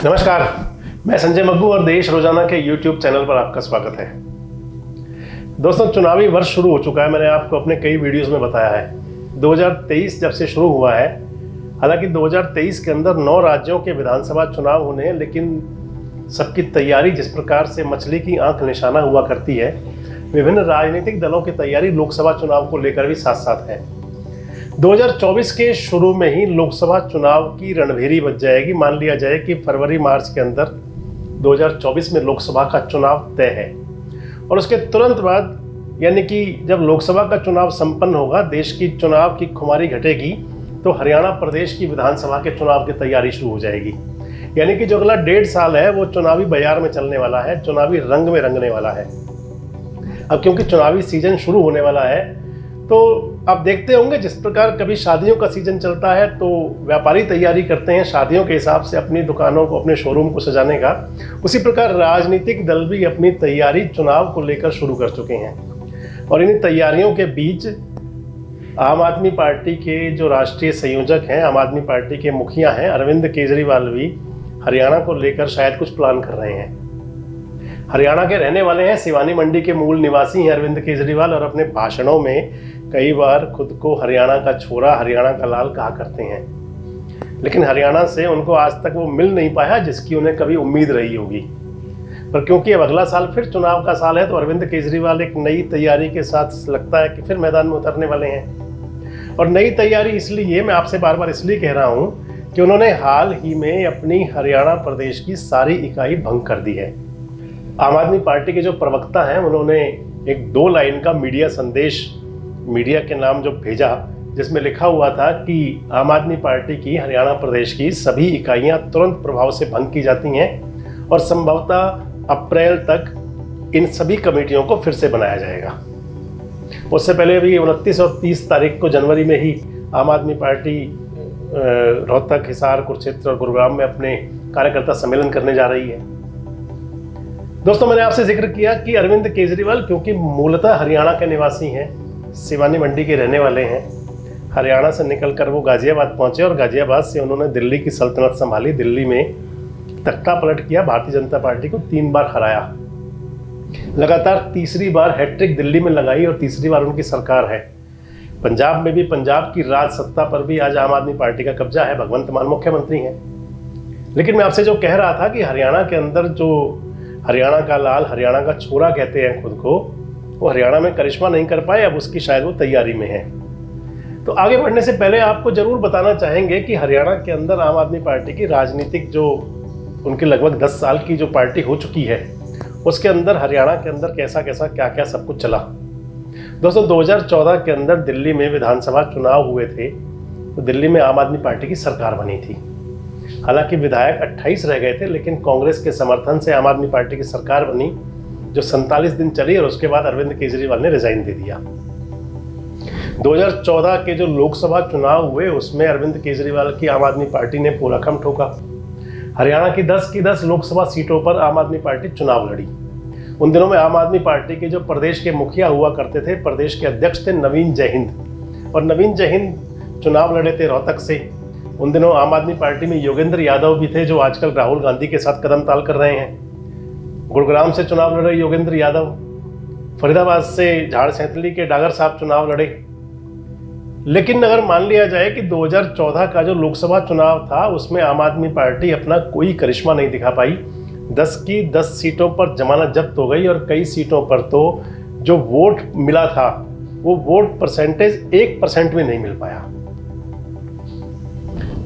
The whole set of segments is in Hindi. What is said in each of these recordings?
नमस्कार, मैं संजय मग्गू और देश रोजाना के YouTube चैनल पर आपका स्वागत है। दोस्तों, चुनावी वर्ष शुरू हो चुका है। मैंने आपको अपने कई वीडियोस में बताया है 2023 जब से शुरू हुआ है। हालांकि 2023 के अंदर 9 राज्यों के विधानसभा चुनाव होने हैं, लेकिन सबकी तैयारी जिस प्रकार से मछली की आंख निशाना हुआ करती है, विभिन्न राजनीतिक दलों की तैयारी लोकसभा चुनाव को लेकर भी साथ साथ है। 2024 के शुरू में ही लोकसभा चुनाव की रणभेरी बज जाएगी। मान लिया जाए कि फरवरी मार्च के अंदर 2024 में लोकसभा का चुनाव तय है और उसके तुरंत बाद यानी कि जब लोकसभा का चुनाव संपन्न होगा, देश की चुनाव की खुमारी घटेगी, तो हरियाणा प्रदेश की विधानसभा के चुनाव की तैयारी शुरू हो जाएगी। यानी कि जो अगला 1.5 साल है वो चुनावी बाजार में चलने वाला है, चुनावी रंग में रंगने वाला है। अब क्योंकि चुनावी सीजन शुरू होने वाला है, तो आप देखते होंगे जिस प्रकार कभी शादियों का सीजन चलता है तो व्यापारी तैयारी करते हैं शादियों के हिसाब से अपनी दुकानों को, अपने शोरूम को सजाने का, उसी प्रकार राजनीतिक दल भी अपनी तैयारी चुनाव को लेकर शुरू कर चुके हैं। और इन तैयारियों के बीच आम आदमी पार्टी के जो राष्ट्रीय संयोजक हैं, आम आदमी पार्टी के मुखिया हैं अरविंद केजरीवाल, भी हरियाणा को लेकर शायद कुछ प्लान कर रहे हैं। हरियाणा के रहने वाले हैं, सिवानी मंडी के मूल निवासी हैं अरविंद केजरीवाल, और अपने भाषणों में कई बार खुद को हरियाणा का छोरा, हरियाणा का लाल कहा करते हैं। लेकिन हरियाणा से उनको आज तक वो मिल नहीं पाया जिसकी उन्हें कभी उम्मीद रही होगी। पर क्योंकि अब अगला साल फिर चुनाव का साल है, तो अरविंद केजरीवाल एक नई तैयारी के साथ लगता है कि फिर मैदान में उतरने वाले हैं। और नई तैयारी इसलिए मैं आपसे बार बार इसलिए कह रहा हूँ कि उन्होंने हाल ही में अपनी हरियाणा प्रदेश की सारी इकाई भंग कर दी है। आम आदमी पार्टी के जो प्रवक्ता हैं, उन्होंने एक 2 लाइन का मीडिया संदेश मीडिया के नाम जो भेजा, जिसमें लिखा हुआ था कि आम आदमी पार्टी की हरियाणा प्रदेश की सभी इकाइयां तुरंत प्रभाव से भंग की जाती हैं और संभवतः अप्रैल तक इन सभी कमेटियों को फिर से बनाया जाएगा। उससे पहले भी 29 और 30 तारीख को जनवरी में ही आम आदमी पार्टी रोहतक, हिसार, कुरुक्षेत्र और गुरुग्राम में अपने कार्यकर्ता सम्मेलन करने जा रही है। दोस्तों, मैंने आपसे जिक्र किया कि अरविंद केजरीवाल क्योंकि मूलतः हरियाणा के निवासी हैं, सिवानी मंडी के रहने वाले हैं, हरियाणा से निकलकर वो गाजियाबाद पहुंचे और गाजियाबाद से उन्होंने दिल्ली की सल्तनत संभाली। दिल्ली में तख्ता पलट किया, भारतीय जनता पार्टी को 3 बार हराया। लगातार तीसरी बार हैट्रिक दिल्ली में लगाई और तीसरी बार उनकी सरकार है। पंजाब में भी पंजाब की राज सत्ता पर भी आज आम आदमी पार्टी का कब्जा है, भगवंत मान मुख्यमंत्री हैं। लेकिन मैं आपसे जो कह रहा था कि हरियाणा के अंदर जो हरियाणा का लाल, हरियाणा का छोरा कहते हैं खुद को, वो हरियाणा में करिश्मा नहीं कर पाए। अब उसकी शायद वो तैयारी में है। तो आगे बढ़ने से पहले आपको जरूर बताना चाहेंगे कि हरियाणा के अंदर आम आदमी पार्टी की राजनीतिक जो उनकी लगभग 10 साल की जो पार्टी हो चुकी है, उसके अंदर हरियाणा के अंदर कैसा कैसा क्या क्या सब कुछ चला। दोस्तों, 2014 के अंदर दिल्ली में विधानसभा चुनाव हुए थे, तो दिल्ली में आम आदमी पार्टी की सरकार बनी थी। हालांकि विधायक 28 रह गए थे, लेकिन कांग्रेस के समर्थन से आम आदमी पार्टी की सरकार बनी, जो 47 दिन चली और उसके बाद अरविंद केजरीवाल ने रिजाइन दे दिया। 2014 के जो लोकसभा चुनाव हुए, उसमें अरविंद केजरीवाल की आम आदमी पार्टी ने पूरा खम ठोका। हरियाणा की 10 की 10 लोकसभा सीटों पर आम आदमी पार्टी चुनाव लड़ी। उन दिनों में आम आदमी पार्टी के जो प्रदेश के मुखिया हुआ करते थे, प्रदेश के अध्यक्ष थे नवीन जयहिंद, और नवीन जयहिंद चुनाव लड़े थे रोहतक से। उन दिनों आम आदमी पार्टी में योगेंद्र यादव भी थे, जो आजकल राहुल गांधी के साथ कदम ताल कर रहे हैं। गुरुग्राम से चुनाव लड़े योगेंद्र यादव, फरीदाबाद से झाड़ सैंतली के डागर साहब चुनाव लड़े। लेकिन अगर मान लिया जाए कि 2014 का जो लोकसभा चुनाव था, उसमें आम आदमी पार्टी अपना कोई करिश्मा नहीं दिखा पाई। 10 की 10 सीटों पर जमानत जब्त हो गई और कई सीटों पर तो जो वोट मिला था, वो वोट परसेंटेज 1% भी नहीं मिल पाया।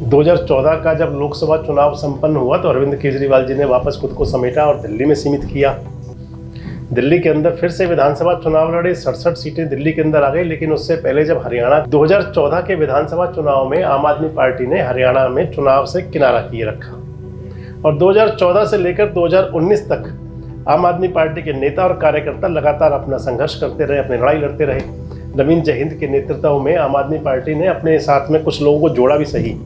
2014 का जब लोकसभा चुनाव संपन्न हुआ, तो अरविंद केजरीवाल जी ने वापस खुद को समेटा और दिल्ली में सीमित किया। दिल्ली के अंदर फिर से विधानसभा चुनाव लड़े, 67 सीटें दिल्ली के अंदर आ गई। लेकिन उससे पहले जब हरियाणा 2014 के विधानसभा चुनाव में आम आदमी पार्टी ने हरियाणा में चुनाव से किनारा किए रखा, और 2014 से लेकर 2019 तक आम आदमी पार्टी के नेता और कार्यकर्ता लगातार अपना संघर्ष करते रहे, अपनी लड़ाई लड़ते रहे। नवीन जयहिंद के नेतृत्व में आम आदमी पार्टी ने अपने साथ में कुछ लोगों को जोड़ा भी सही,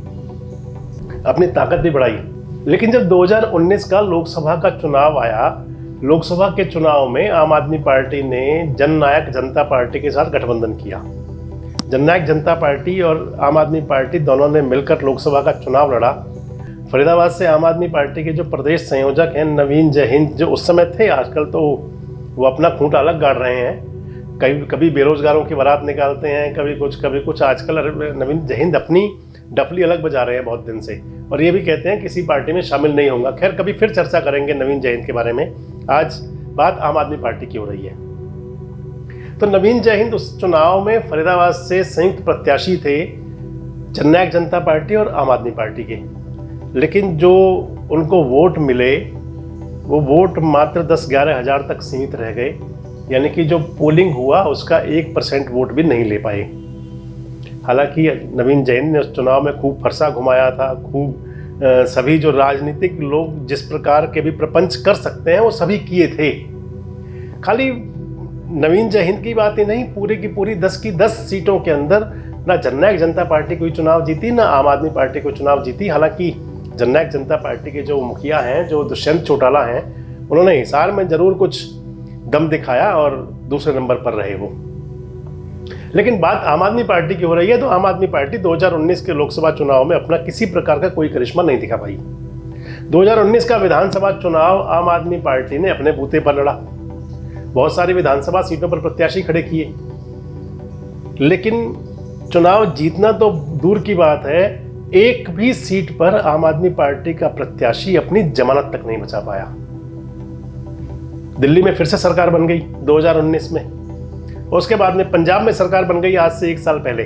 अपनी ताकत भी बढ़ाई। लेकिन जब 2019 का लोकसभा का चुनाव आया, लोकसभा के चुनाव में आम आदमी पार्टी ने जननायक जनता पार्टी के साथ गठबंधन किया। जननायक जनता पार्टी और आम आदमी पार्टी दोनों ने मिलकर लोकसभा का चुनाव लड़ा। फरीदाबाद से आम आदमी पार्टी के जो प्रदेश संयोजक हैं नवीन जयहिंद, जो उस समय थे, आजकल तो वो अपना खूंट अलग गाड़ रहे हैं, कभी बेरोजगारों की बारात निकालते हैं, कभी कुछ। आजकल नवीन जयहिंद अपनी डफली अलग बजा रहे हैं बहुत दिन से, और ये भी कहते हैं किसी पार्टी में शामिल नहीं होगा। खैर, कभी फिर चर्चा करेंगे नवीन जयहिंद के बारे में। आज बात आम आदमी पार्टी की हो रही है। तो नवीन जयहिंद उस चुनाव में फरीदाबाद से संयुक्त प्रत्याशी थे, जननायक जनता पार्टी और आम आदमी पार्टी के। लेकिन जो उनको वोट मिले वो वोट मात्र 10-11 हज़ार तक सीमित रह गए, यानी कि जो पोलिंग हुआ उसका 1% वोट भी नहीं ले पाए। हालांकि नवीन जयहिंद ने उस चुनाव में खूब फरसा घुमाया था, खूब सभी जो राजनीतिक लोग जिस प्रकार के भी प्रपंच कर सकते हैं वो सभी किए थे। खाली नवीन जयहिंद की बात ही नहीं, पूरी की पूरी 10 की 10 सीटों के अंदर ना जननायक जनता पार्टी कोई चुनाव जीती, ना आम आदमी पार्टी कोई चुनाव जीती। हालांकि जननायक जनता पार्टी के जो मुखिया हैं, जो दुष्यंत चौटाला हैं, उन्होंने हिसार में जरूर कुछ दम दिखाया और दूसरे नंबर पर रहे वो। लेकिन बात आम आदमी पार्टी की हो रही है, तो आम आदमी पार्टी 2019 के लोकसभा चुनाव में अपना किसी प्रकार का कोई करिश्मा नहीं दिखा पाई। 2019 का विधानसभा चुनाव आम आदमी पार्टी ने अपने बूते पर लड़ा, बहुत सारी विधानसभा सीटों पर प्रत्याशी खड़े किए, लेकिन चुनाव जीतना तो दूर की बात है, एक भी सीट पर आम आदमी पार्टी का प्रत्याशी अपनी जमानत तक नहीं बचा पाया। दिल्ली में फिर से सरकार बन गई 2019 में, और उसके बाद में पंजाब में सरकार बन गई आज से 1 साल पहले।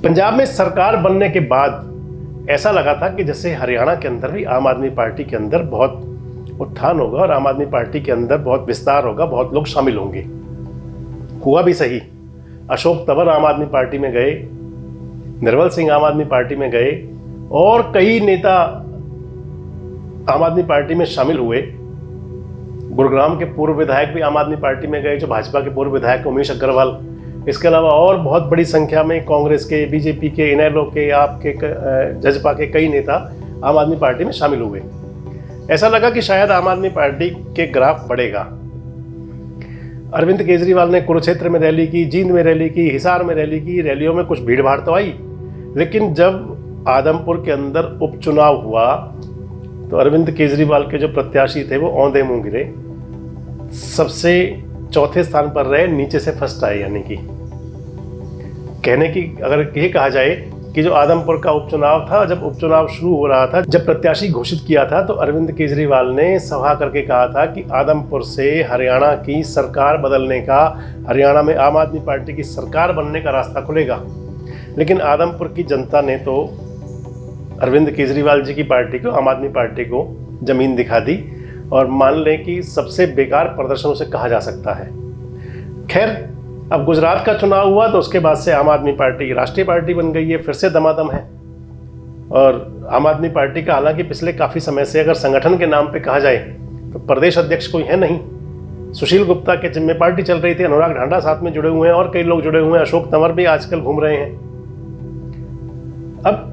पंजाब में सरकार बनने के बाद ऐसा लगा था कि जैसे हरियाणा के अंदर भी आम आदमी पार्टी के अंदर बहुत उत्थान होगा और आम आदमी पार्टी के अंदर बहुत विस्तार होगा, बहुत लोग शामिल होंगे। हुआ भी सही। अशोक तंवर आम आदमी पार्टी में गए, निर्मल सिंह आम आदमी पार्टी में गए, और कई नेता आम आदमी पार्टी में शामिल हुए। गुरुग्राम के पूर्व विधायक भी आम आदमी पार्टी में गए, जो भाजपा के पूर्व विधायक उमेश अग्रवाल। इसके अलावा और बहुत बड़ी संख्या में कांग्रेस के, बीजेपी के, इनेलो के, आपके, जजपा के कई नेता आम आदमी पार्टी में शामिल हुए। ऐसा लगा कि शायद आम आदमी पार्टी के ग्राफ बढ़ेगा। अरविंद केजरीवाल ने कुरुक्षेत्र में रैली की, जींद में रैली की, हिसार में रैली की। रैलियों में कुछ भीड़ भाड़ तो आई, लेकिन जब आदमपुर के अंदर उपचुनाव हुआ तो अरविंद केजरीवाल के जो प्रत्याशी थे वो औंधे मुंह गिरे, सबसे चौथे स्थान पर रहे, नीचे से फर्स्ट आए। यानी कि कहने की अगर ये कहा जाए कि जो आदमपुर का उपचुनाव था, जब उपचुनाव शुरू हो रहा था, जब प्रत्याशी घोषित किया था, तो अरविंद केजरीवाल ने सभा करके कहा था कि आदमपुर से हरियाणा की सरकार बदलने का, हरियाणा में आम आदमी पार्टी की सरकार बनने का रास्ता खुलेगा। लेकिन आदमपुर की जनता ने तो अरविंद केजरीवाल जी की पार्टी को, आम आदमी पार्टी को जमीन दिखा दी, और मान लें कि सबसे बेकार प्रदर्शन उसे कहा जा सकता है। खैर, अब गुजरात का चुनाव हुआ तो उसके बाद से आम आदमी पार्टी राष्ट्रीय पार्टी बन गई है, फिर से दमादम है। और आम आदमी पार्टी का हालांकि पिछले काफ़ी समय से अगर संगठन के नाम पे कहा जाए तो प्रदेश अध्यक्ष कोई है नहीं। सुशील गुप्ता के जिम्मे पार्टी चल रही थी, अनुराग ढांडा साथ में जुड़े हुए हैं और कई लोग जुड़े हुए हैं, अशोक तंवर भी आजकल घूम रहे हैं। अब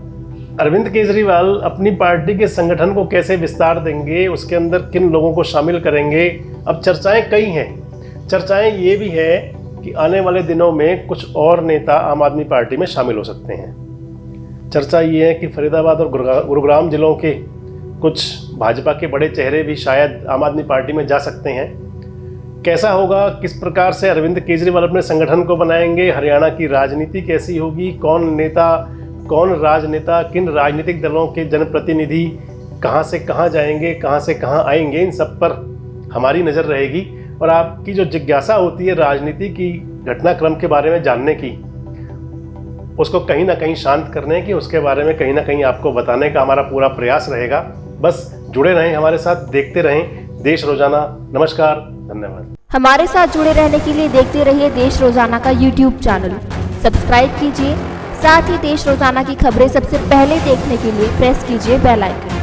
अरविंद केजरीवाल अपनी पार्टी के संगठन को कैसे विस्तार देंगे, उसके अंदर किन लोगों को शामिल करेंगे, अब चर्चाएं कई हैं। चर्चाएं ये भी है कि आने वाले दिनों में कुछ और नेता आम आदमी पार्टी में शामिल हो सकते हैं। चर्चा ये है कि फरीदाबाद और गुरुग्राम जिलों के कुछ भाजपा के बड़े चेहरे भी शायद आम आदमी पार्टी में जा सकते हैं। कैसा होगा, किस प्रकार से अरविंद केजरीवाल अपने संगठन को बनाएंगे, हरियाणा की राजनीति कैसी होगी, कौन नेता, कौन राजनेता, किन राजनीतिक दलों के जनप्रतिनिधि कहां से कहां जाएंगे, कहां से कहां आएंगे, इन सब पर हमारी नज़र रहेगी। और आपकी जो जिज्ञासा होती है राजनीति की घटनाक्रम के बारे में जानने की, उसको कहीं ना कहीं शांत करने की, उसके बारे में कहीं ना कहीं आपको बताने का हमारा पूरा प्रयास रहेगा। बस जुड़े रहें हमारे साथ, देखते रहें देश रोजाना। नमस्कार, धन्यवाद। हमारे साथ जुड़े रहने के लिए देखते रहिए देश रोजाना का YouTube चैनल, सब्सक्राइब कीजिए। साथ ही देश रोजाना की खबरें सबसे पहले देखने के लिए प्रेस कीजिए बेल आइकन।